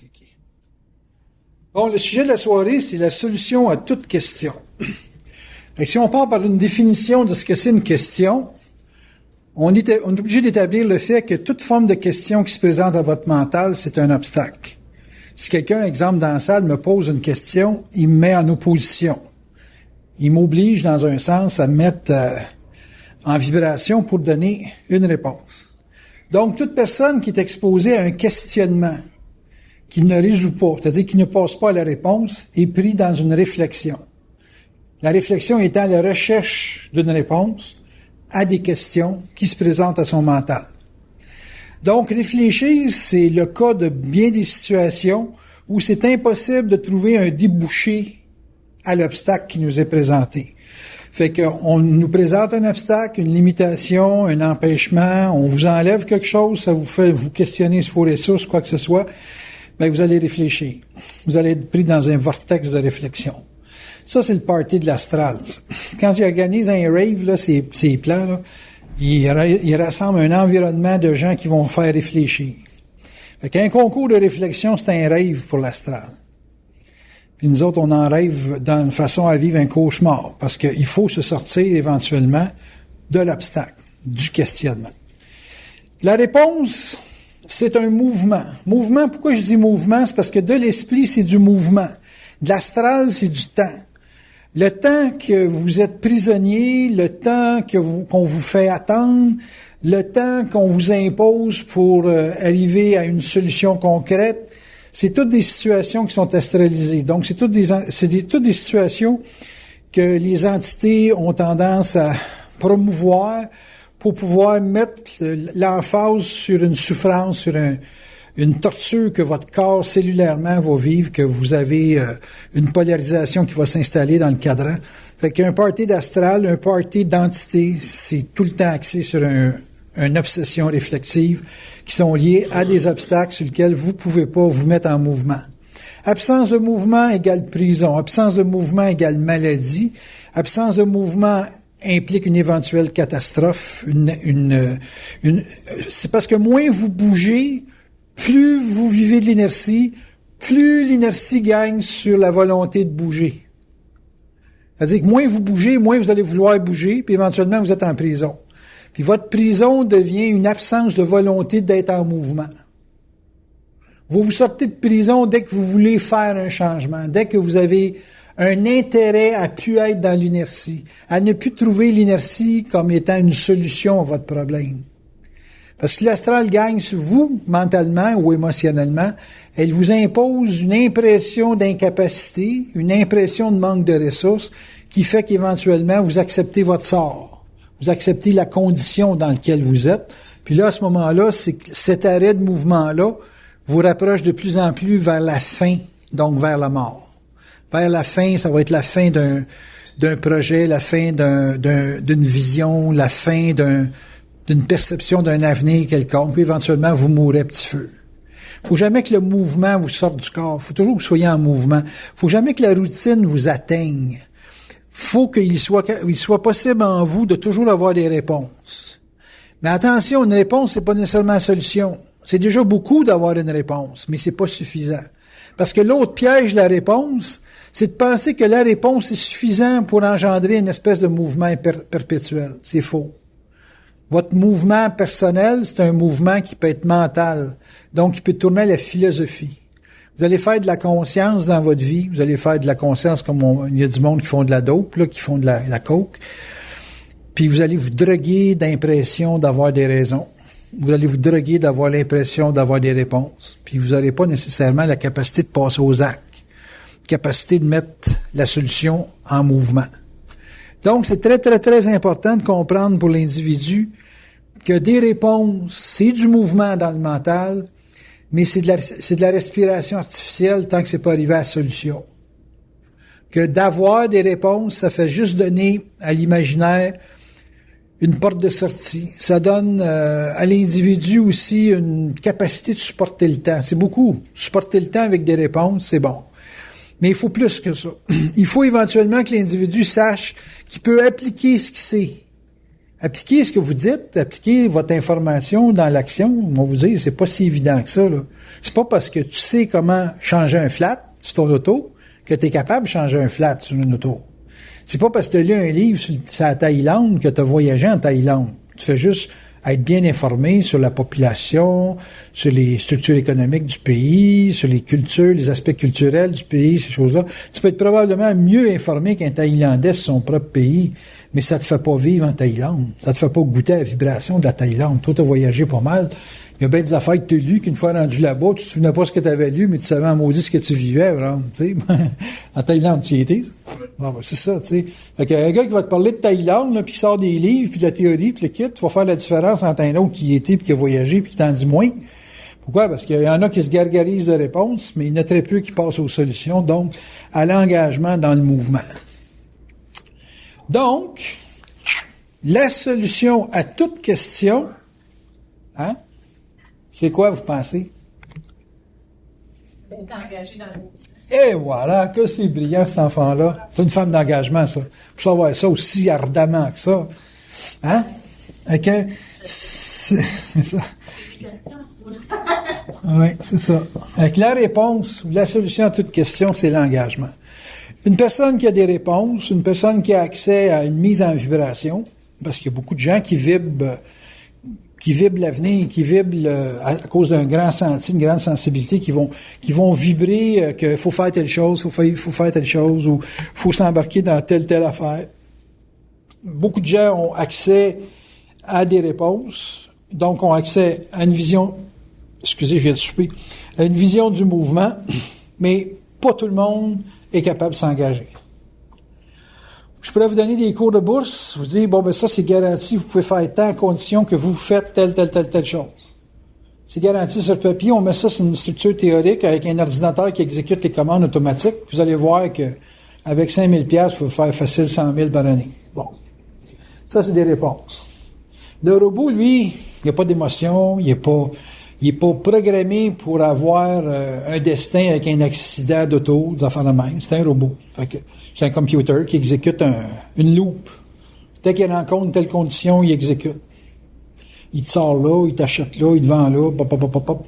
OK. Bon, le sujet de la soirée, c'est la solution à toute question. Fait que si on part par une définition de ce que c'est une question, on est obligé d'établir le fait que toute forme de question qui se présente à votre mental, c'est un obstacle. Si quelqu'un, exemple, dans la salle, me pose une question, il me met en opposition. Il m'oblige, dans un sens, à me mettre en vibration pour donner une réponse. Donc, toute personne qui est exposée à un questionnement, qui ne résout pas, c'est-à-dire qui ne passe pas à la réponse, est pris dans une réflexion. La réflexion étant la recherche d'une réponse à des questions qui se présentent à son mental. Donc, réfléchir, c'est le cas de bien des situations où c'est impossible de trouver un débouché à l'obstacle qui nous est présenté. Fait qu'on nous présente un obstacle, une limitation, un empêchement, on vous enlève quelque chose, ça vous fait vous questionner sur vos ressources, quoi que ce soit, bien, vous allez réfléchir. Vous allez être pris dans un vortex de réflexion. Ça, c'est le party de l'astral. Quand j'organise un rave, là, ces plans, là, il rassemble un environnement de gens qui vont faire réfléchir. Fait qu'un concours de réflexion, c'est un rave pour l'astral. Puis nous autres, on en rêve d'une façon à vivre un cauchemar, parce qu'il faut se sortir éventuellement de l'obstacle, du questionnement. La réponse, c'est un mouvement. Mouvement, pourquoi je dis mouvement? C'est parce que de l'esprit, c'est du mouvement. De l'astral, c'est du temps. Le temps que vous êtes prisonnier, le temps qu'on vous fait attendre, le temps qu'on vous impose pour arriver à une solution concrète, c'est toutes des situations qui sont astralisées. Donc, c'est toutes des situations que les entités ont tendance à promouvoir pour pouvoir mettre l'emphase sur une souffrance, sur une torture que votre corps cellulairement va vivre, que vous avez une polarisation qui va s'installer dans le cadran. Fait qu'un party d'astral, un party d'entité, c'est tout le temps axé sur une obsession réflexive qui sont liées à des obstacles sur lesquels vous pouvez pas vous mettre en mouvement. Absence de mouvement égale prison. Absence de mouvement égale maladie. Absence de mouvement implique une éventuelle catastrophe. C'est parce que moins vous bougez, plus vous vivez de l'inertie, plus l'inertie gagne sur la volonté de bouger. C'est-à-dire que moins vous bougez, moins vous allez vouloir bouger, puis éventuellement vous êtes en prison. Puis votre prison devient une absence de volonté d'être en mouvement. Vous sortez de prison dès que vous voulez faire un changement, dès que vous avez un intérêt à plus être dans l'inertie, à ne plus trouver l'inertie comme étant une solution à votre problème. Parce que l'astral gagne sur vous, mentalement ou émotionnellement, elle vous impose une impression d'incapacité, une impression de manque de ressources, qui fait qu'éventuellement, vous acceptez votre sort. Vous acceptez la condition dans laquelle vous êtes. Puis là, à ce moment-là, cet arrêt de mouvement-là vous rapproche de plus en plus vers la fin, donc vers la mort. Vers la fin, ça va être la fin d'un projet, la fin d'une vision, la fin d'une perception d'un avenir quelconque, puis éventuellement, vous mourrez à petit feu. Faut jamais que le mouvement vous sorte du corps. Faut toujours que vous soyez en mouvement. Faut jamais que la routine vous atteigne. Faut qu'il soit possible en vous de toujours avoir des réponses. Mais attention, une réponse, c'est pas nécessairement la solution. C'est déjà beaucoup d'avoir une réponse, mais c'est pas suffisant. Parce que l'autre piège de la réponse, c'est de penser que la réponse est suffisante pour engendrer une espèce de mouvement perpétuel. C'est faux. Votre mouvement personnel, c'est un mouvement qui peut être mental, donc qui peut tourner à la philosophie. Vous allez faire de la conscience dans votre vie, vous allez faire de la conscience comme il y a du monde qui font de la dope, là, qui font de la coke, puis vous allez vous droguer d'impression d'avoir des raisons. Vous allez vous droguer d'avoir l'impression d'avoir des réponses, puis vous n'aurez pas nécessairement la capacité de passer aux actes, capacité de mettre la solution en mouvement. Donc, c'est très, très, très important de comprendre pour l'individu que des réponses, c'est du mouvement dans le mental, mais c'est de la respiration artificielle tant que c'est pas arrivé à la solution. Que d'avoir des réponses, ça fait juste donner à l'imaginaire une porte de sortie. Ça donne à l'individu aussi une capacité de supporter le temps. C'est beaucoup. Supporter le temps avec des réponses, c'est bon. Mais il faut plus que ça. Il faut éventuellement que l'individu sache qu'il peut appliquer ce qu'il sait Appliquez ce que vous dites, appliquez votre information dans l'action. On va vous dire, c'est pas si évident que ça, là. C'est pas parce que tu sais comment changer un flat sur ton auto que tu es capable de changer un flat sur une auto. C'est pas parce que tu as lu un livre sur la Thaïlande que tu as voyagé en Thaïlande. Tu fais juste être bien informé sur la population, sur les structures économiques du pays, sur les cultures, les aspects culturels du pays, ces choses-là. Tu peux être probablement mieux informé qu'un Thaïlandais sur son propre pays, mais ça te fait pas vivre en Thaïlande. Ça te fait pas goûter à la vibration de la Thaïlande. Toi, tu as voyagé pas mal. Il y a bien des affaires que tu as lues qu'une fois rendu là-bas, tu te souvenais pas ce que tu avais lu, mais tu savais en maudit ce que tu vivais, vraiment, tu sais. En Thaïlande, tu y étais. Bon, ben, c'est ça, tu sais. Fait qu'un gars qui va te parler de Thaïlande, là, puis qui sort des livres, puis de la théorie, puis le kit, tu vas faire la différence entre un autre qui y était, puis qui a voyagé, puis qui t'en dit moins. Pourquoi? Parce qu'il y en a qui se gargarisent de réponses, mais il y en a très peu qui passent aux solutions, donc à l'engagement dans le mouvement. Donc, la solution à toute question, hein? C'est quoi, vous pensez? D'être engagé dans le mouvement. Et voilà, que c'est brillant, cet enfant-là. C'est une femme d'engagement, ça. Pour savoir ça aussi ardemment que ça. Hein? OK? C'est ça. Oui, c'est ça. Avec la réponse, la solution à toute question, c'est l'engagement. Une personne qui a des réponses, une personne qui a accès à une mise en vibration, parce qu'il y a beaucoup de gens qui vibrent l'avenir, qui vibrent à cause d'un grand senti, une grande sensibilité, qui vont vibrer qu'il faut faire telle chose, faut faire telle chose, ou faut s'embarquer dans telle affaire. Beaucoup de gens ont accès à des réponses, donc ont accès à une vision, excusez, je viens de souper, à une vision du mouvement, mais pas tout le monde est capable de s'engager. Je pourrais vous donner des cours de bourse, vous dire, bon, ben ça, c'est garanti, vous pouvez faire tant à condition que vous faites telle chose. C'est garanti sur le papier, on met ça sur une structure théorique avec un ordinateur qui exécute les commandes automatiques. Vous allez voir que avec 5 000 $, vous pouvez faire facile 100 000 par année. Bon. Ça, c'est des réponses. Le robot, lui, il n'y a pas d'émotion, il est pas programmé pour avoir un destin avec un accident d'auto, des affaires de même. C'est un robot. Fait que c'est un computer qui exécute une loupe. Dès qu'il rencontre une telle condition, il exécute. Il te sort là, il t'achète là, il te vend là, pop.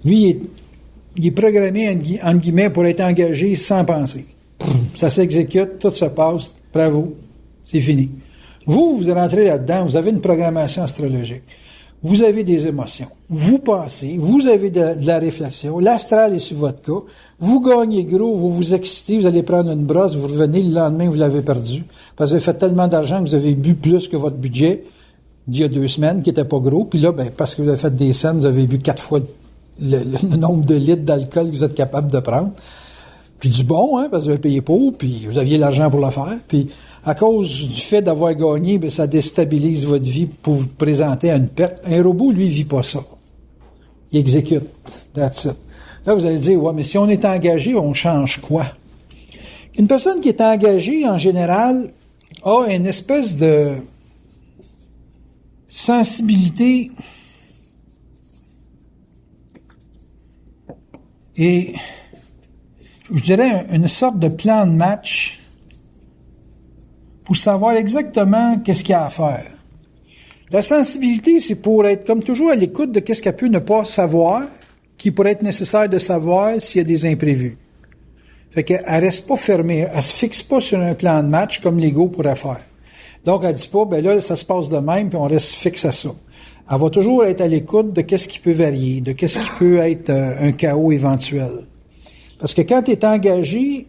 Lui, il est programmé, entre guillemets, pour être engagé sans penser. Ça s'exécute, tout se passe, bravo, c'est fini. Vous rentrez là-dedans, vous avez une programmation astrologique. Vous avez des émotions. Vous pensez, vous avez de la réflexion. L'astral est sur votre cas. Vous gagnez gros, vous vous excitez, vous allez prendre une brosse, vous revenez, le lendemain, vous l'avez perdu. Parce que vous avez fait tellement d'argent que vous avez bu plus que votre budget d'il y a 2 semaines, qui n'était pas gros. Puis là, ben, parce que vous avez fait des scènes, vous avez bu 4 fois le nombre de litres d'alcool que vous êtes capable de prendre. Puis du bon, hein, parce que vous avez payé pour, puis vous aviez l'argent pour le faire. Puis à cause du fait d'avoir gagné, ben, ça déstabilise votre vie pour vous présenter à une perte. Un robot, lui, vit pas ça. Il exécute. That's it. Là, vous allez dire, ouais, mais si on est engagé, on change quoi? Une personne qui est engagée, en général, a une espèce de sensibilité et, je dirais, une sorte de plan de match pour savoir exactement qu'est-ce qu'il y a à faire. La sensibilité, c'est pour être comme toujours à l'écoute de qu'est-ce qu'elle peut ne pas savoir, qui pourrait être nécessaire de savoir s'il y a des imprévus. Fait qu'elle reste pas fermée, elle se fixe pas sur un plan de match comme l'ego pourrait faire. Donc, elle dit pas, ben là, ça se passe de même, puis on reste fixe à ça. Elle va toujours être à l'écoute de qu'est-ce qui peut varier, de qu'est-ce qui peut être un chaos éventuel. Parce que quand tu es engagé,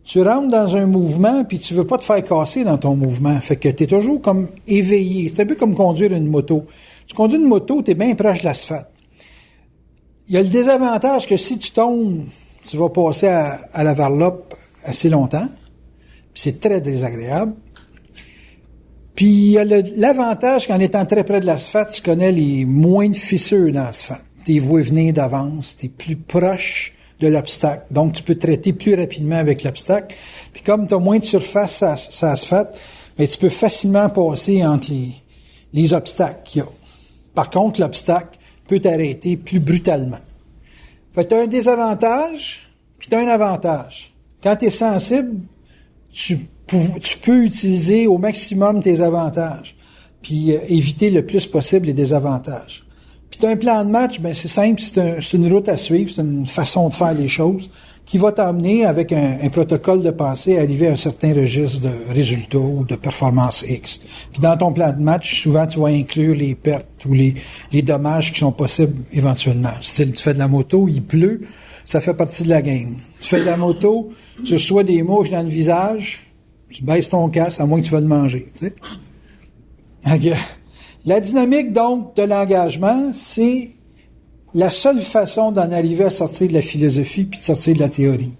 tu rentres dans un mouvement, puis tu veux pas te faire casser dans ton mouvement. Fait que tu es toujours comme éveillé. C'est un peu comme conduire une moto. Tu conduis une moto, tu es bien proche de l'asphalte. Il y a le désavantage que si tu tombes, tu vas passer à la varlope assez longtemps. Puis c'est très désagréable. Puis il y a l'avantage qu'en étant très près de l'asphalte, tu connais les moins de fissures dans l'asphalte. Tu les vois venir d'avance, tu es plus proche de l'obstacle. Donc, tu peux traiter plus rapidement avec l'obstacle. Puis comme tu as moins de surface à asphalte, mais tu peux facilement passer entre les obstacles qu'il y a. Par contre, l'obstacle peut t'arrêter plus brutalement. Fait que tu as un désavantage, puis tu as un avantage. Quand tu es sensible, tu tu peux utiliser au maximum tes avantages, puis éviter le plus possible les désavantages. Puis tu as un plan de match, ben c'est simple, c'est une route à suivre, c'est une façon de faire les choses qui va t'amener avec un protocole de pensée à arriver à un certain registre de résultats ou de performance X. Puis dans ton plan de match, souvent tu vas inclure les pertes ou les dommages qui sont possibles éventuellement. Style, tu fais de la moto, il pleut, ça fait partie de la game. Tu fais de la moto, tu reçois des mouches dans le visage, tu baisses ton casque, à moins que tu vas le manger. Tu sais. Okay. La dynamique, donc, de l'engagement, c'est la seule façon d'en arriver à sortir de la philosophie puis de sortir de la théorie.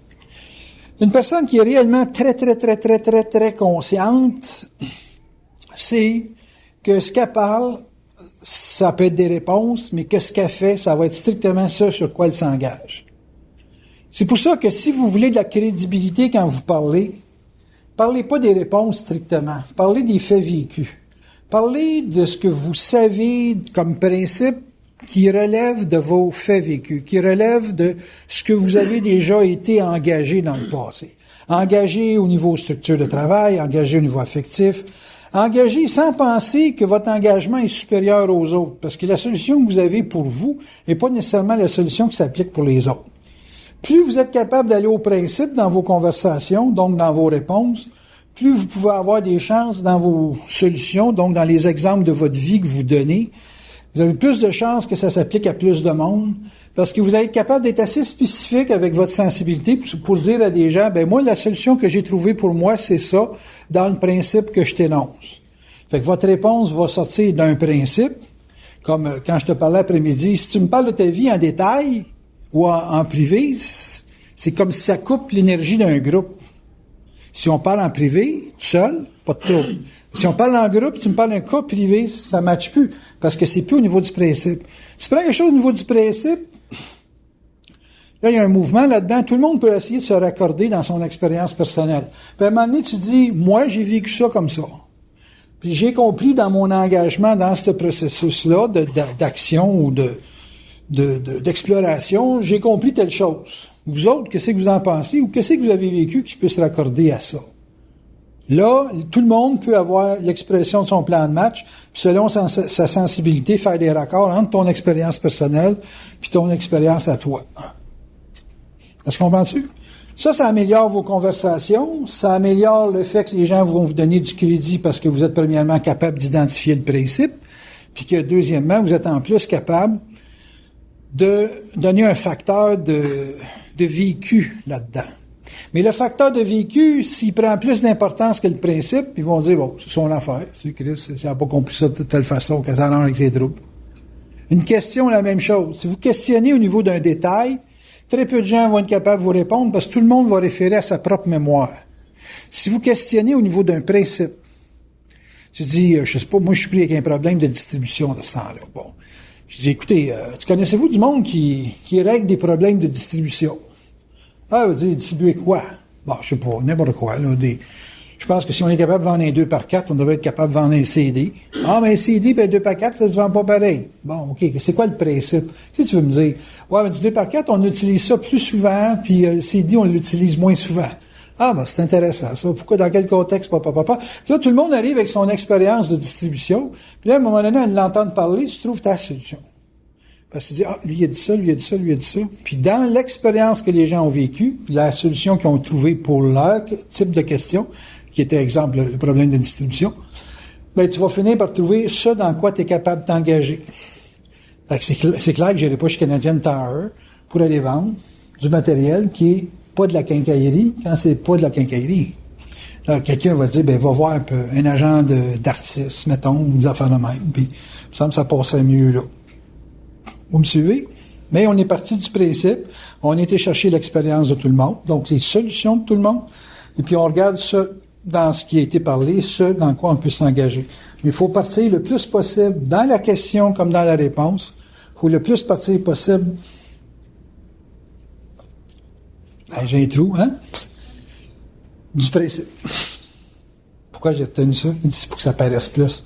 Une personne qui est réellement très consciente, c'est que ce qu'elle parle, ça peut être des réponses, mais que ce qu'elle fait, ça va être strictement ça sur quoi elle s'engage. C'est pour ça que si vous voulez de la crédibilité quand vous parlez pas des réponses strictement, parlez des faits vécus. Parlez de ce que vous savez comme principe qui relève de vos faits vécus, qui relève de ce que vous avez déjà été engagé dans le passé. Engagé au niveau structure de travail, engagé au niveau affectif, engagé sans penser que votre engagement est supérieur aux autres, parce que la solution que vous avez pour vous n'est pas nécessairement la solution qui s'applique pour les autres. Plus vous êtes capable d'aller au principe dans vos conversations, donc dans vos réponses, plus vous pouvez avoir des chances dans vos solutions, donc dans les exemples de votre vie que vous donnez. Vous avez plus de chances que ça s'applique à plus de monde, parce que vous allez être capable d'être assez spécifique avec votre sensibilité pour dire à des gens, ben moi, la solution que j'ai trouvée pour moi, c'est ça, dans le principe que je t'énonce. Fait que votre réponse va sortir d'un principe, comme quand je te parlais après-midi, si tu me parles de ta vie en détail ou en privé, c'est comme si ça coupe l'énergie d'un groupe. Si on parle en privé, seul, pas de trouble. Si on parle en groupe, tu me parles d'un cas privé, ça ne matche plus, parce que c'est plus au niveau du principe. Tu prends quelque chose au niveau du principe, là, il y a un mouvement là-dedans, tout le monde peut essayer de se raccorder dans son expérience personnelle. Puis à un moment donné, tu dis, moi, j'ai vécu ça comme ça. Puis j'ai compris dans mon engagement dans ce processus-là d'action ou d'exploration, j'ai compris telle chose. Vous autres, qu'est-ce que vous en pensez ou qu'est-ce que vous avez vécu qui peut se raccorder à ça? Là, tout le monde peut avoir l'expression de son plan de match, puis selon sa sensibilité, faire des raccords entre ton expérience personnelle puis ton expérience à toi. Est-ce qu'on comprend-tu? Ça améliore vos conversations, ça améliore le fait que les gens vont vous donner du crédit parce que vous êtes premièrement capable d'identifier le principe, puis que deuxièmement, vous êtes en plus capable de donner un facteur de vécu là-dedans. Mais le facteur de vécu, s'il prend plus d'importance que le principe, ils vont dire, bon, c'est son affaire, c'est Chris, ça n'a pas compris ça de telle façon qu'elle s'arrange avec ses troubles. Une question, la même chose. Si vous questionnez au niveau d'un détail, très peu de gens vont être capables de vous répondre parce que tout le monde va référer à sa propre mémoire. Si vous questionnez au niveau d'un principe, tu dis, je sais pas, moi je suis pris avec un problème de distribution de ce temps-là. Bon. Je dis, écoutez, tu connaissez-vous du monde qui règle des problèmes de distribution? Ah, vous dites, distribuer quoi? Bon, je sais pas, n'importe quoi. Là, je pense que si on est capable de vendre un 2x4, on devrait être capable de vendre un CD. Ah, mais un CD et un 2x4, ça se vend pas pareil. Bon, OK, c'est quoi le principe? Qu'est-ce que tu veux me dire? Ouais, mais du 2x4, on utilise ça plus souvent, puis le CD, on l'utilise moins souvent. Ah, ben, c'est intéressant, ça. Pourquoi, dans quel contexte, papa? Puis là, tout le monde arrive avec son expérience de distribution, puis là, à un moment donné, on l'entend parler, tu trouves ta solution. Parce que tu dis, ah, lui, il a dit ça, lui, a dit ça, lui, a dit ça. Puis dans l'expérience que les gens ont vécue, la solution qu'ils ont trouvée pour leur type de question, qui était, exemple, le problème de distribution, ben, tu vas finir par trouver ça dans quoi tu es capable de t'engager. Fait que c'est clair que je n'irai pas chez Canadian Tower pour aller vendre du matériel qui est pas de la quincaillerie quand c'est pas de la quincaillerie. Là, quelqu'un va dire, ben, va voir un peu, un agent d'artiste, mettons, ou des affaires de même, puis il me semble que ça passerait mieux là. Vous me suivez? Mais on est parti du principe, on a été chercher l'expérience de tout le monde, donc les solutions de tout le monde, et puis on regarde ça dans ce qui a été parlé, ce dans quoi on peut s'engager. Mais il faut partir le plus possible dans la question comme dans la réponse. Il faut le plus partir possible. Ah, j'ai un trou, hein? Du principe. Pourquoi j'ai retenu ça? Il dit, c'est pour que ça paraisse plus.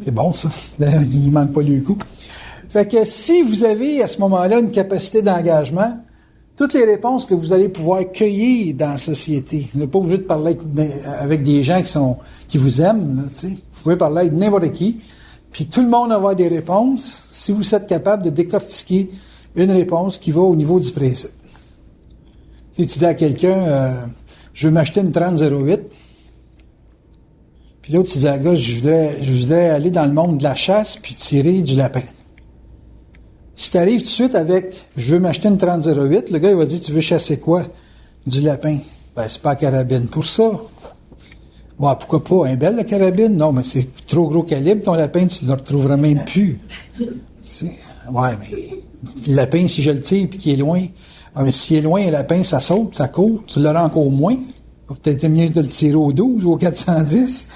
C'est bon, ça. Il ne manque pas le coup. Fait que si vous avez à ce moment-là une capacité d'engagement, toutes les réponses que vous allez pouvoir cueillir dans la société. Vous n'êtes pas obligé de parler avec des gens qui vous aiment, là, tu sais. Vous pouvez parler avec n'importe qui, puis tout le monde va avoir des réponses si vous êtes capable de décortiquer une réponse qui va au niveau du principe. Si tu dis à quelqu'un, je veux m'acheter une 3008, puis l'autre, tu dis à la gars, je voudrais aller dans le monde de la chasse puis tirer du lapin. Si tu arrives tout de suite avec « je veux m'acheter une 3008 », le gars, il va dire « tu veux chasser quoi? » Du lapin. Ben, c'est pas la carabine pour ça. Ouais, pourquoi pas? Un bel, la carabine? Non, mais c'est trop gros calibre, ton lapin, tu ne le retrouveras même plus. Ouais, mais le lapin, si je le tire puis qu'il est loin, mais s'il est loin, le lapin, ça saute, ça court, tu l'auras encore moins. Peut-être mieux de le tirer au 12 ou au 410.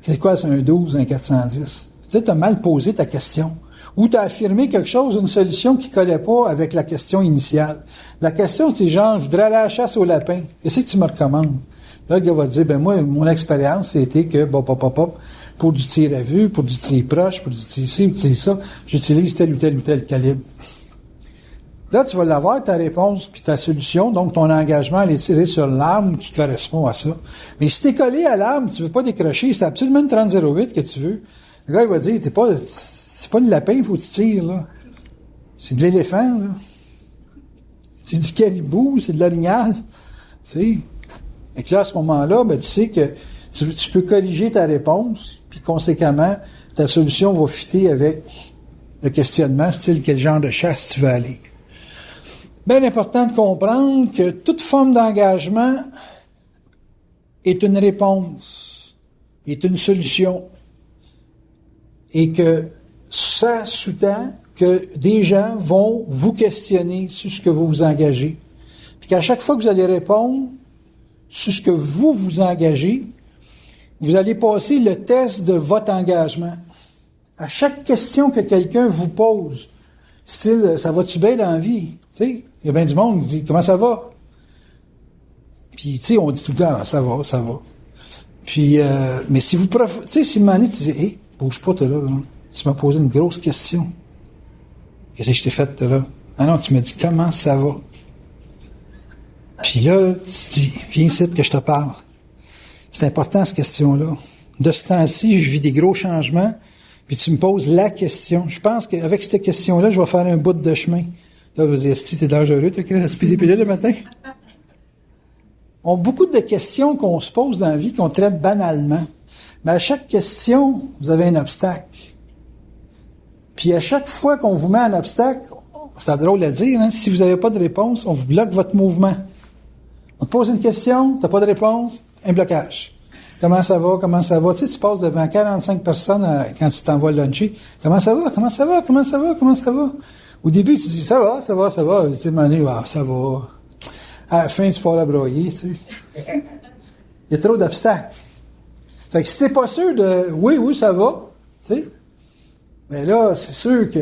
C'est quoi, c'est un 12, un 410? Tu sais, tu as mal posé ta question. Ou tu as affirmé quelque chose, une solution qui ne collait pas avec la question initiale. La question, c'est genre, je voudrais aller à la chasse au lapin. Qu'est-ce que tu me recommandes? Là, le gars va te dire, ben moi, mon expérience, c'était que, pour du tir à vue, pour du tir proche, pour du tir ci, pour du tir ça, j'utilise tel ou tel calibre. Là, tu vas l'avoir, ta réponse, puis ta solution, donc ton engagement, elle est tiré sur l'arme qui correspond à ça. Mais si tu es collé à l'arme, tu veux pas décrocher, c'est absolument une 3008 que tu veux. Le gars, il va dire, c'est pas le lapin, il faut que tu tires, là. C'est de l'éléphant, là. C'est du caribou, c'est de l'orignal. Tu sais. Et que là, à ce moment-là, ben, tu sais que tu peux corriger ta réponse, puis conséquemment, ta solution va fitter avec le questionnement, style quel genre de chasse tu veux aller. Bien important de comprendre que toute forme d'engagement est une réponse, est une solution, et que ça sous-tend que des gens vont vous questionner sur ce que vous vous engagez. Puis qu'à chaque fois que vous allez répondre sur ce que vous vous engagez, vous allez passer le test de votre engagement. À chaque question que quelqu'un vous pose, style, ça va-tu bien dans la vie? Tu sais, il y a bien du monde qui dit, comment ça va? Puis, tu sais, on dit tout le temps, ça va. Puis, mais si vous tu sais, si une année, tu dis, hé, bouge pas, t'es là, tu m'as posé une grosse question. Qu'est-ce que je t'ai fait, t'es là? Ah non, tu me dis, comment ça va? Puis là, tu dis, viens ici que je te parle. C'est important, cette question-là. De ce temps-ci, je vis des gros changements, puis tu me poses la question. Je pense qu'avec cette question-là, je vais faire un bout de chemin. Là, vous dire, si t'es dangereux, t'as créé la le matin? On a beaucoup de questions qu'on se pose dans la vie qu'on traite banalement. Mais à chaque question, vous avez un obstacle. Puis à chaque fois qu'on vous met un obstacle, c'est drôle à dire, hein, si vous n'avez pas de réponse, on vous bloque votre mouvement. On te pose une question, tu n'as pas de réponse, un blocage. Comment ça va? Tu sais, tu passes devant 45 personnes quand tu t'envoies luncher. Comment ça va? Au début, tu dis, ça va. Tu sais, ça va. À la fin, tu pars à broyer, tu sais. Il y a trop d'obstacles. Fait que si t'es pas sûr de, oui, ça va, tu sais, ben là, c'est sûr que,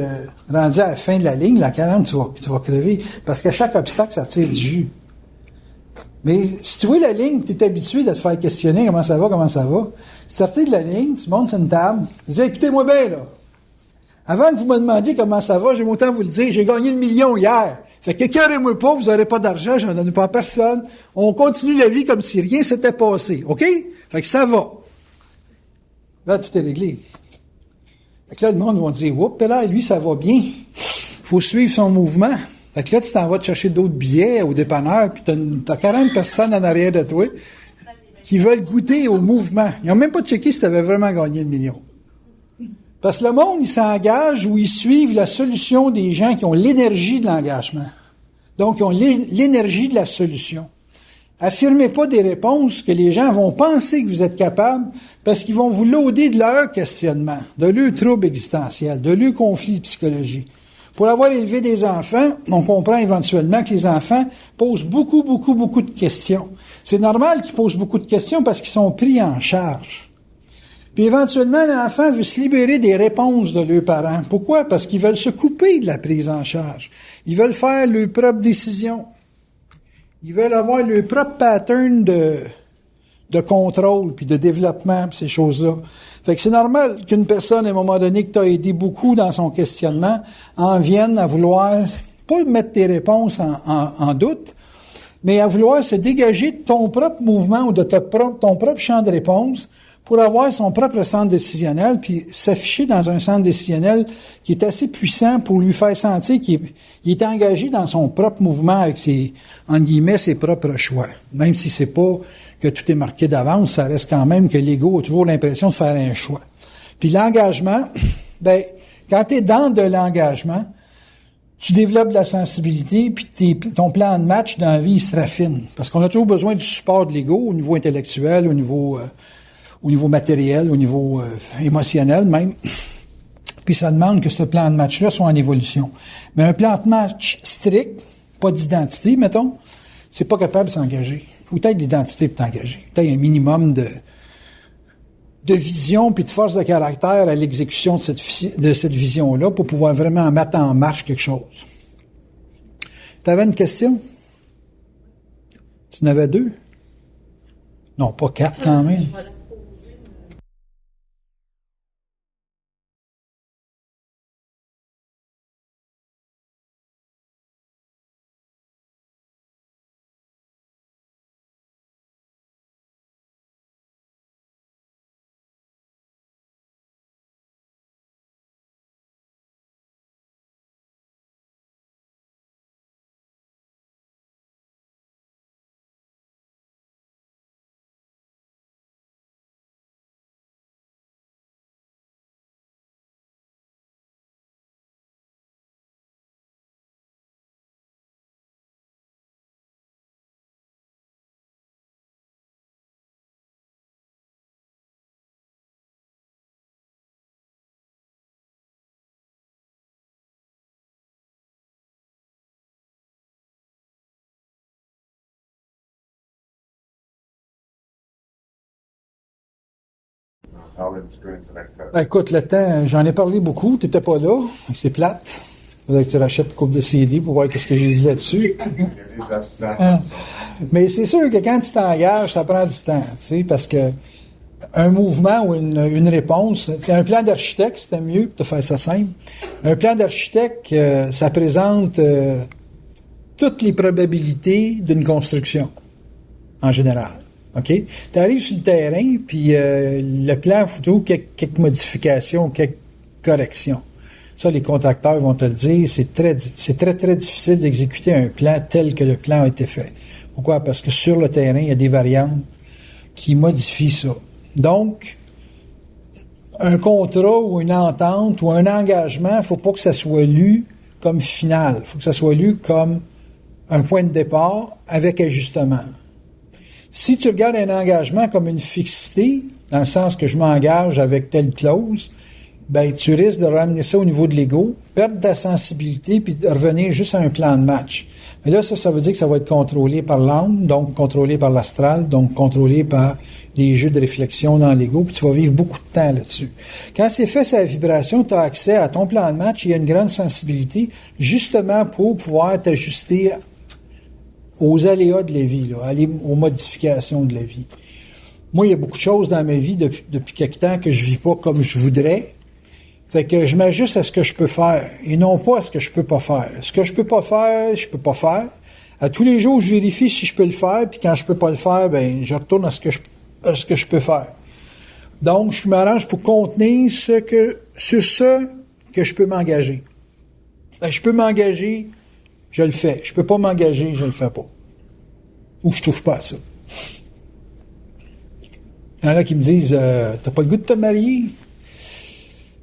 rendu à la fin de la ligne, la 40, tu vas crever. Parce qu'à chaque obstacle, ça tire du jus. Mais si tu vois la ligne, tu es habitué de te faire questionner comment ça va. Si tu sortais de la ligne, tu montes sur une table, tu dis, écoutez-moi bien, là. Avant que vous me demandiez comment ça va, j'aime autant vous le dire, j'ai gagné le million hier. Fait que écœurez-moi pas, vous n'aurez pas d'argent, j'en donne pas à personne. On continue la vie comme si rien s'était passé. OK? Fait que ça va. Là, tout est réglé. Fait que là, le monde va dire, oups, là, lui, ça va bien. Faut suivre son mouvement. Fait que là, tu t'en vas te chercher d'autres billets au dépanneur, puis t'as 40 personnes en arrière de toi qui veulent goûter au mouvement. Ils n'ont même pas checké si tu avais vraiment gagné le million. Parce que le monde, il s'engage ou ils suivent la solution des gens qui ont l'énergie de l'engagement. Donc, ils ont l'énergie de la solution. Affirmez pas des réponses que les gens vont penser que vous êtes capable parce qu'ils vont vous lauder de leur questionnement, de leur trouble existentiel, de leur conflit psychologique. Pour avoir élevé des enfants, on comprend éventuellement que les enfants posent beaucoup de questions. C'est normal qu'ils posent beaucoup de questions parce qu'ils sont pris en charge. Puis éventuellement, l'enfant veut se libérer des réponses de leurs parents. Pourquoi? Parce qu'ils veulent se couper de la prise en charge. Ils veulent faire leurs propres décisions. Ils veulent avoir leur propre pattern de contrôle, puis de développement, puis ces choses-là. Fait que c'est normal qu'une personne, à un moment donné, que tu as aidé beaucoup dans son questionnement, en vienne à vouloir pas mettre tes réponses en doute, mais à vouloir se dégager de ton propre mouvement ou de ton propre champ de réponse pour avoir son propre centre décisionnel, puis s'afficher dans un centre décisionnel qui est assez puissant pour lui faire sentir qu'il est engagé dans son propre mouvement avec ses, entre guillemets, ses propres choix. Même si c'est pas que tout est marqué d'avance, ça reste quand même que l'ego a toujours l'impression de faire un choix. Puis l'engagement, ben, quand tu es dans de l'engagement, tu développes de la sensibilité, puis ton plan de match dans la vie, il se raffine. Parce qu'on a toujours besoin du support de l'ego au niveau intellectuel, au niveau matériel, au niveau émotionnel même. Puis ça demande que ce plan de match-là soit en évolution. Mais un plan de match strict, pas d'identité, mettons, c'est pas capable de s'engager. Il faut peut-être de l'identité pour t'engager. Peut-être un minimum de vision puis de force de caractère à l'exécution de cette vision-là pour pouvoir vraiment mettre en marche quelque chose. Tu avais une question? Tu en avais 2? Non, pas 4 quand même. Ben, écoute, le temps, j'en ai parlé beaucoup, t'étais pas là, c'est plate. Faudrait que tu rachètes une couple de CD pour voir qu'est-ce que j'ai dit là-dessus. Il y a des obstacles. Mais c'est sûr que quand tu t'engages, ça prend du temps, tu sais, parce que un mouvement ou une réponse, c'est un plan d'architecte, c'était mieux de faire ça simple. Un plan d'architecte, ça présente toutes les probabilités d'une construction, en général. OK? Tu arrives sur le terrain, puis le plan, il faut toujours quelques modifications, quelques corrections. Ça, les contracteurs vont te le dire, c'est très, très difficile d'exécuter un plan tel que le plan a été fait. Pourquoi? Parce que sur le terrain, il y a des variantes qui modifient ça. Donc, un contrat ou une entente ou un engagement, il ne faut pas que ça soit lu comme final. Il faut que ça soit lu comme un point de départ avec ajustement. Si tu regardes un engagement comme une fixité, dans le sens que je m'engage avec telle clause, ben tu risques de ramener ça au niveau de l'ego, perdre ta sensibilité, puis de revenir juste à un plan de match. Mais là, ça veut dire que ça va être contrôlé par l'âme, donc contrôlé par l'astral, donc contrôlé par les jeux de réflexion dans l'ego, puis tu vas vivre beaucoup de temps là-dessus. Quand c'est fait sa vibration, tu as accès à ton plan de match, il y a une grande sensibilité, justement pour pouvoir t'ajuster aux aléas de la vie, là, aux modifications de la vie. Moi, il y a beaucoup de choses dans ma vie depuis quelque temps que je vis pas comme je voudrais. Fait que je m'ajuste à ce que je peux faire et non pas à ce que je peux pas faire. Ce que je peux pas faire, je peux pas faire. À tous les jours, je vérifie si je peux le faire, puis quand je peux pas le faire, ben je retourne à ce que je peux faire. Donc, je m'arrange pour contenir sur ce que je peux m'engager. Ben, je peux m'engager, je le fais. Je peux pas m'engager, je le fais pas. Ou je touche pas à ça. Il y en a qui me disent t'as pas le goût de te marier?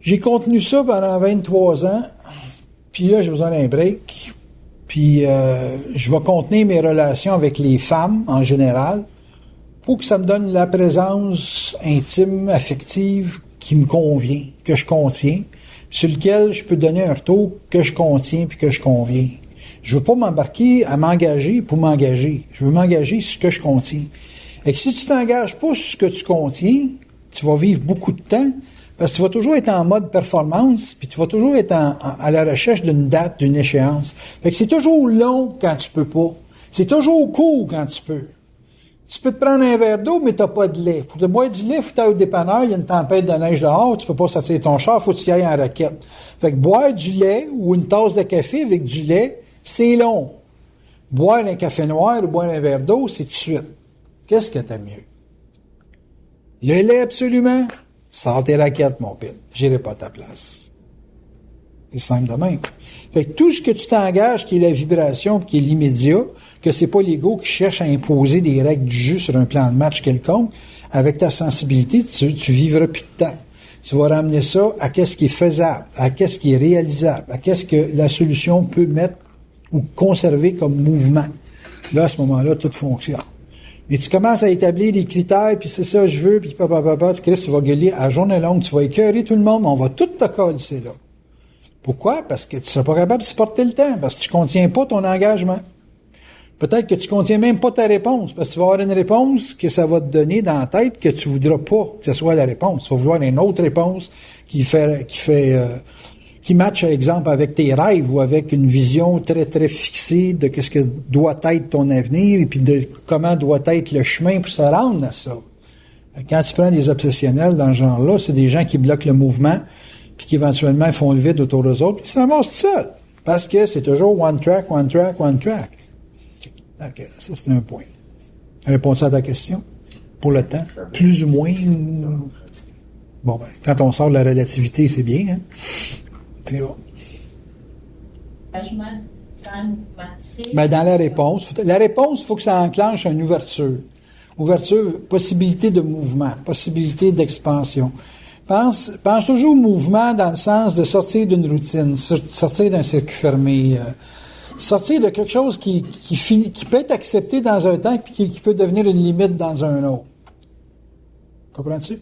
J'ai contenu ça pendant 23 ans, puis là, j'ai besoin d'un break. Puis je vais contenir mes relations avec les femmes, en général, pour que ça me donne la présence intime, affective, qui me convient, que je contiens, sur lequel je peux donner un retour que je contiens puis que je conviens. Je veux pas m'embarquer à m'engager pour m'engager. Je veux m'engager sur ce que je contiens. Et que si tu t'engages pas sur ce que tu contiens, tu vas vivre beaucoup de temps, parce que tu vas toujours être en mode performance, puis tu vas toujours être à la recherche d'une date, d'une échéance. Fait que c'est toujours long quand tu peux pas. C'est toujours court quand tu peux. Tu peux te prendre un verre d'eau, mais t'as pas de lait. Pour te boire du lait, il faut que tu ailles au dépanneur, il y a une tempête de neige dehors, tu peux pas sortir ton char, il faut que tu y ailles en raquette. Fait que boire du lait ou une tasse de café avec du lait, C'est long. Boire un café noir ou boire un verre d'eau, c'est tout de suite. Qu'est-ce que t'as mieux? Le lait, absolument. Sors tes raquettes, mon pit. J'irai pas à ta place. C'est simple de même. Fait que tout ce que tu t'engages, qui est la vibration, qui est l'immédiat, que c'est pas l'ego qui cherche à imposer des règles du jeu sur un plan de match quelconque, avec ta sensibilité, tu vivras plus de temps. Tu vas ramener ça à qu'est-ce qui est faisable, à qu'est-ce qui est réalisable, à qu'est-ce que la solution peut mettre ou conserver comme mouvement. Là, à ce moment-là, tout fonctionne. Mais tu commences à établir des critères, puis c'est ça, je veux, puis papa, Chris, tu vas gueuler à journée longue, tu vas écœurer tout le monde, on va tout te coller là. Pourquoi? Parce que tu ne seras pas capable de supporter le temps, parce que tu ne contiens pas ton engagement. Peut-être que tu ne contiens même pas ta réponse, parce que tu vas avoir une réponse que ça va te donner dans la tête que tu ne voudras pas que ce soit la réponse. Tu vas vouloir une autre réponse qui matche, par exemple, avec tes rêves ou avec une vision très, très fixée de ce que doit être ton avenir et puis de comment doit être le chemin pour se rendre à ça. Quand tu prends des obsessionnels dans ce genre-là, c'est des gens qui bloquent le mouvement puis qui éventuellement font le vide autour d'eux autres, puis ils se ramassent tout seuls. Parce que c'est toujours one track. OK, ça c'est un point. Réponds-tu à ta question? Pour le temps? Plus ou moins? Bon, ben, quand on sort de la relativité, c'est bien, hein? C'est bon. Ben, dans la réponse, il faut que ça enclenche une ouverture. Ouverture, possibilité de mouvement, possibilité d'expansion. Pense toujours au mouvement dans le sens de sortir d'une routine, sortir d'un circuit fermé, sortir de quelque chose qui peut être accepté dans un temps et qui peut devenir une limite dans un autre. Comprends-tu?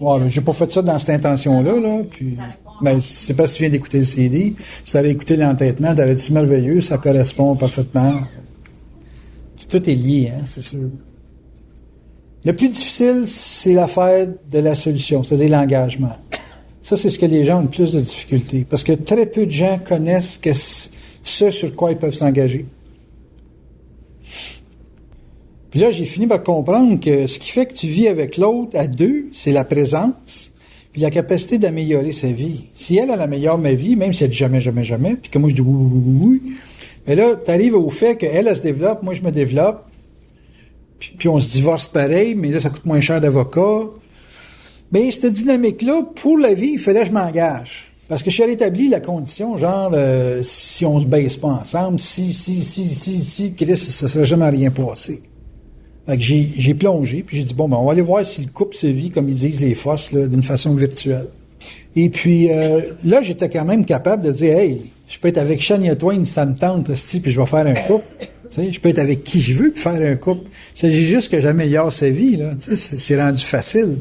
Ouais, mais j'ai pas fait ça dans cette intention-là, là. Puis, ben, c'est parce que tu viens d'écouter le CD. Si tu avais écouté l'entêtement, tu aurais dit merveilleux, ça correspond parfaitement. Tout est lié, hein, c'est sûr. Le plus difficile, c'est l'affaire de la solution, c'est-à-dire l'engagement. Ça, c'est ce que les gens ont le plus de difficultés. Parce que très peu de gens connaissent ce sur quoi ils peuvent s'engager. Puis là, j'ai fini par comprendre que ce qui fait que tu vis avec l'autre à deux, c'est la présence, puis la capacité d'améliorer sa vie. Si elle améliore ma vie, même si elle dit jamais, puis que moi je dis oui, mais là, tu arrives au fait qu'elle, elle se développe, moi je me développe, puis on se divorce pareil, mais là, ça coûte moins cher d'avocat. Mais cette dynamique-là, pour la vie, il fallait que je m'engage. Parce que je suis établi la condition, genre, si on se baisse pas ensemble, si, Chris, ça serait jamais rien passé. Fait que j'ai plongé, puis j'ai dit, bon, ben, on va aller voir si le couple se vit, comme ils disent les forces, là, d'une façon virtuelle. Et puis, là, j'étais quand même capable de dire, hey, je peux être avec Shania Twain, ça me tente, puis je vais faire un couple. T'sais, je peux être avec qui je veux puis faire un couple. Il s'agit juste que j'améliore sa vie, là. C'est rendu facile.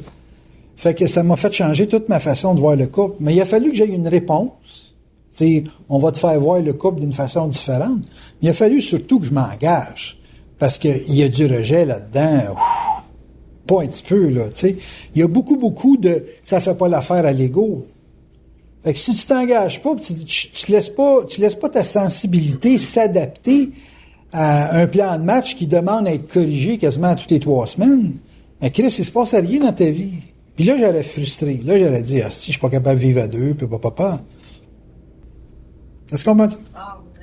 Fait que ça m'a fait changer toute ma façon de voir le couple. Mais il a fallu que j'aie une réponse. T'sais, on va te faire voir le couple d'une façon différente. Mais il a fallu surtout que je m'engage. Parce qu'il y a du rejet là-dedans. Pas un petit peu, là. T'sais. Il y a beaucoup de « ça fait pas l'affaire à l'ego ». Fait que si tu t'engages pas, tu laisses pas ta sensibilité s'adapter à un plan de match qui demande à être corrigé quasiment toutes les 3 semaines, mais Chris, il se passe rien dans ta vie. Puis là, j'allais frustrer. Là, j'allais dire, si je suis pas capable de vivre à deux, puis papa. Est-ce qu'on m'a dit?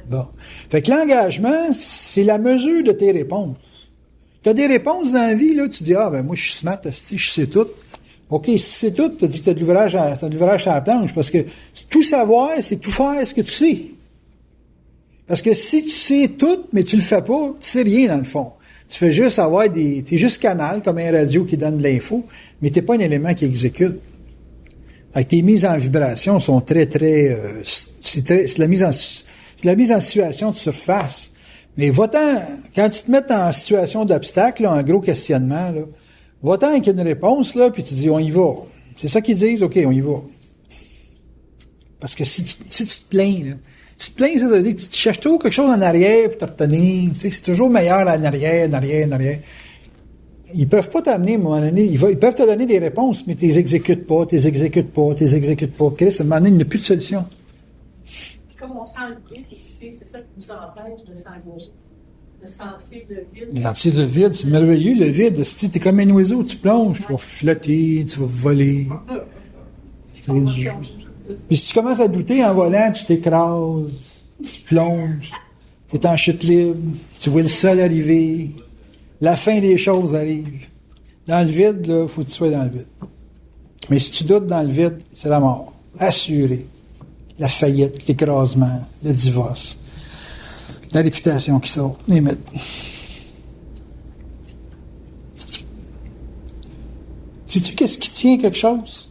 Bon. Fait que l'engagement, c'est la mesure de tes réponses. Tu as des réponses dans la vie, là, tu dis, ben moi, je suis smart, je sais tout. OK, si c'est tout, tu as dit que tu as de l'ouvrage à la planche, parce que tout savoir, c'est tout faire ce que tu sais. Parce que si tu sais tout, mais tu le fais pas, tu sais rien dans le fond. Tu fais juste t'es juste canal, comme un radio qui donne de l'info, mais t'es pas un élément qui exécute. Fait que tes mises en vibration sont très, très, c'est la mise en situation de surface. Mais va-t'en, quand tu te mets en situation d'obstacle, là, en gros questionnement, là, va-t'en avec une réponse, là, puis tu dis, on y va. C'est ça qu'ils disent, OK, on y va. Parce que si tu te plains, là, ça veut dire que tu cherches toujours quelque chose en arrière pour te retenir. Tu sais, c'est toujours meilleur en arrière. Ils peuvent pas t'amener, à un moment donné, ils peuvent te donner des réponses, mais tu les exécutes pas. Chris, à un moment donné, il n'y a plus de solution. Puis comme on sent le vide, c'est ça qui nous empêche de s'engager. De sentir le vide. Sentir le vide, c'est merveilleux, le vide. Si tu es comme un oiseau, tu plonges, tu vas flotter, tu vas voler. Puis si tu commences à douter en volant, tu t'écrases, tu plonges, tu es en chute libre, tu vois le sol arriver, la fin des choses arrive. Dans le vide, il faut que tu sois dans le vide. Mais si tu doutes dans le vide, c'est la mort. Assuré. La faillite, l'écrasement, le divorce, la réputation qui sort, les mythes. Sais-tu qu'est-ce qui tient quelque chose?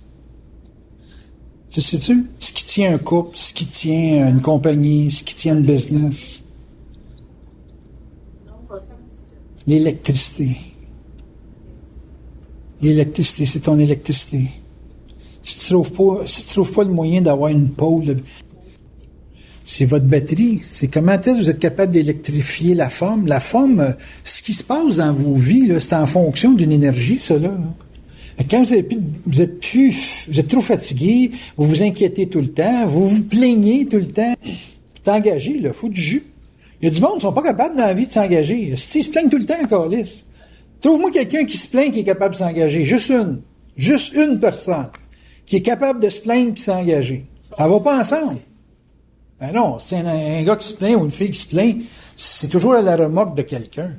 Tu sais-tu? Ce qui tient un couple, ce qui tient une compagnie, ce qui tient un business. L'électricité. L'électricité, c'est ton électricité. Si tu trouves pas le moyen d'avoir une pôle, c'est votre batterie. C'est comment est-ce que vous êtes capable d'électrifier la forme. La forme, ce qui se passe dans vos vies, là, c'est en fonction d'une énergie, ça, là. Quand vous êtes trop fatigué, vous vous inquiétez tout le temps, vous vous plaignez tout le temps, t'es engagé, là, faut du jus. Il y a du monde qui sont pas capables dans la vie de s'engager. Si ils se plaignent tout le temps, encore lisse. Trouve-moi quelqu'un qui se plaint qui est capable de s'engager. Juste une personne qui est capable de se plaindre et s'engager. Ça va pas ensemble. Ben non, c'est un gars qui se plaint ou une fille qui se plaint, c'est toujours à la remorque de quelqu'un.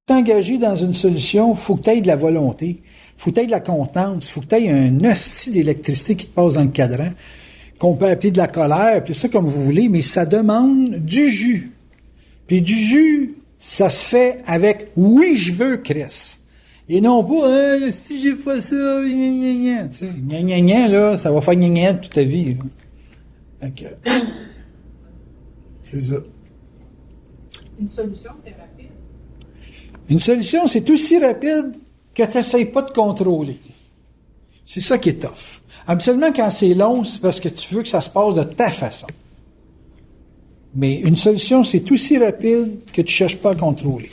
T'engager dans une solution, faut que tu aies de la volonté, faut que tu aies de la contenance, faut que tu aies un hostie d'électricité qui te passe dans le cadran, qu'on peut appeler de la colère, puis ça comme vous voulez, mais ça demande du jus. Puis du jus, ça se fait avec « oui, je veux, Chris ». Et non pas « si j'ai pas ça, gna gna gna ». Tu sais, gna gna gna, là, ça va faire gna gna toute ta vie. Donc, c'est ça. Une solution, c'est rapide. Une solution, c'est aussi rapide que tu n'essayes pas de contrôler. C'est ça qui est tough. Habituellement, quand c'est long, c'est parce que tu veux que ça se passe de ta façon. Mais une solution, c'est aussi rapide que tu ne cherches pas à contrôler.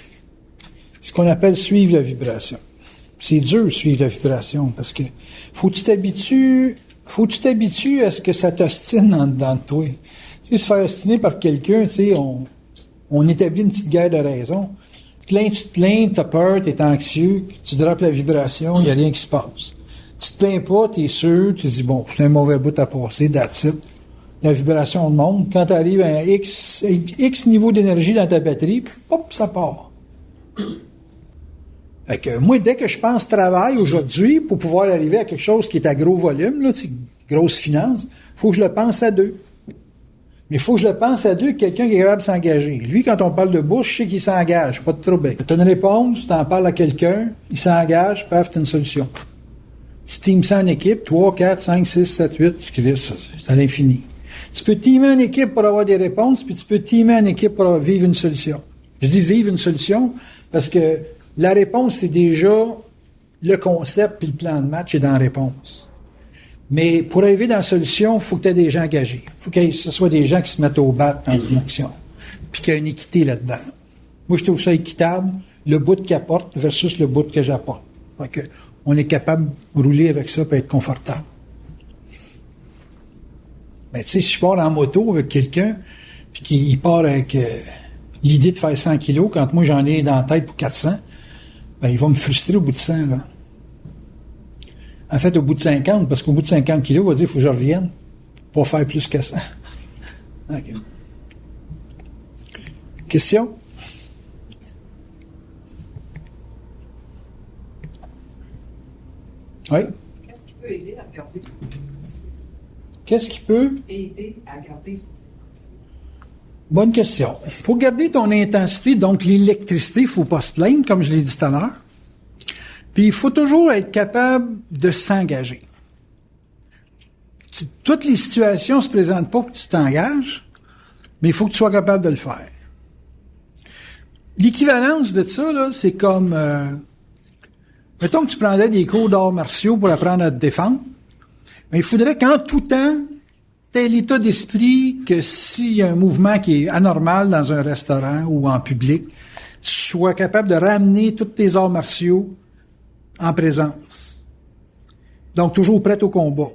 C'est ce qu'on appelle suivre la vibration. C'est dur de suivre la vibration parce que faut que tu t'habitues à ce que ça t'ostine en dedans de toi. Tu sais, se faire ostiner par quelqu'un, tu sais, on établit une petite guerre de raison. Tu te plains, t'as peur, t'es anxieux, tu droppes la vibration, il n'y a rien qui se passe. Tu te plains pas, t'es sûr, tu te dis, bon, c'est un mauvais bout à passer, that's it. La vibration monte. Quand tu arrives à X niveau d'énergie dans ta batterie, hop, ça part. Fait que moi, dès que je pense travail aujourd'hui, pour pouvoir arriver à quelque chose qui est à gros volume, là, grosse finance, faut que je le pense à deux. Mais il faut que je le pense à deux, quelqu'un qui est capable de s'engager. Lui, quand on parle de bouche, je sais qu'il s'engage, pas de trouble. Tu as une réponse, tu en parles à quelqu'un, il s'engage, paf, tu as une solution. Tu teames ça en équipe, 3, 4, 5, 6, 7, 8, c'est à l'infini. Tu peux teamer en équipe pour avoir des réponses, puis tu peux teamer en équipe pour vivre une solution. Je dis vivre une solution parce que la réponse, c'est déjà le concept puis le plan de match est dans la réponse. Mais pour arriver dans la solution, il faut que tu aies des gens engagés. Il faut que ce soit des gens qui se mettent au bat dans une action. Puis qu'il y ait une équité là-dedans. Moi, je trouve ça équitable, le bout qu'il apporte versus le bout que j'apporte. Fait que on est capable de rouler avec ça et être confortable. Mais tu sais, si je pars en moto avec quelqu'un, puis qu'il part avec l'idée de faire 100 kilos, quand moi j'en ai dans la tête pour 400, ben il va me frustrer au bout de 100, là. En fait, au bout de 50, parce qu'au bout de 50 kilos, il va dire, il faut que je revienne pour faire plus que 100. Okay. Question? Oui? Qu'est-ce qui peut aider à garder son Qu'est-ce qui peut aider à garder son Bonne question. Pour garder ton intensité, donc l'électricité, il ne faut pas se plaindre, comme je l'ai dit tout à l'heure. Puis il faut toujours être capable de s'engager. Toutes les situations ne se présentent pas pour que tu t'engages, mais il faut que tu sois capable de le faire. L'équivalence de ça, là, c'est comme... mettons que tu prendrais des cours d'arts martiaux pour apprendre à te défendre, mais il faudrait qu'en tout temps, tu aies l'état d'esprit que s'il y a un mouvement qui est anormal dans un restaurant ou en public, tu sois capable de ramener tous tes arts martiaux en présence. Donc, toujours prêt au combat.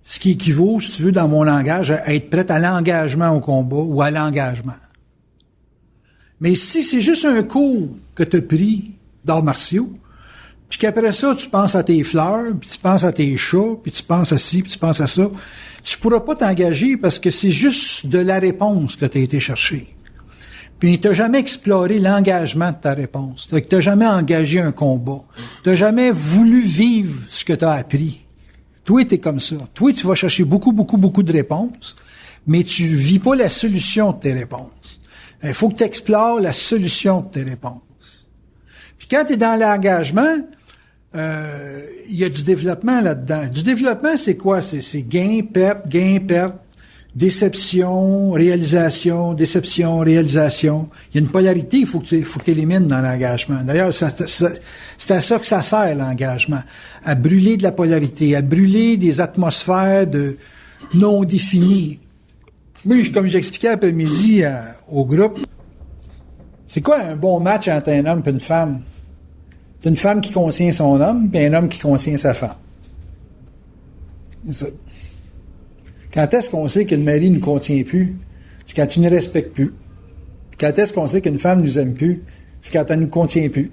Ce qui équivaut, si tu veux, dans mon langage, à être prêt à l'engagement au combat ou à l'engagement. Mais si c'est juste un cours que tu as pris d'arts martiaux, puis qu'après ça, tu penses à tes fleurs, puis tu penses à tes chats, puis tu penses à ci, puis tu penses à ça, tu pourras pas t'engager parce que c'est juste de la réponse que tu as été chercher. Puis t'as jamais exploré l'engagement de ta réponse. Fait que t'as jamais engagé un combat. T'as jamais voulu vivre ce que t'as appris. Toi, t'es comme ça. Toi, tu vas chercher beaucoup de réponses, mais tu vis pas la solution de tes réponses. Il faut que tu explores la solution de tes réponses. Puis quand tu es dans l'engagement, il y a du développement là-dedans. Du développement, c'est quoi? C'est gain, perte, déception, réalisation. Il y a une polarité, il faut que tu élimines dans l'engagement. D'ailleurs, c'est à ça que ça sert, l'engagement. À brûler de la polarité, à brûler des atmosphères non définies. Oui, comme j'expliquais après-midi au groupe, c'est quoi un bon match entre un homme et une femme? C'est une femme qui contient son homme, puis un homme qui contient sa femme. C'est ça. Quand est-ce qu'on sait qu'une mari ne nous contient plus? C'est quand tu ne respectes plus. Quand est-ce qu'on sait qu'une femme ne nous aime plus? C'est quand elle ne nous contient plus.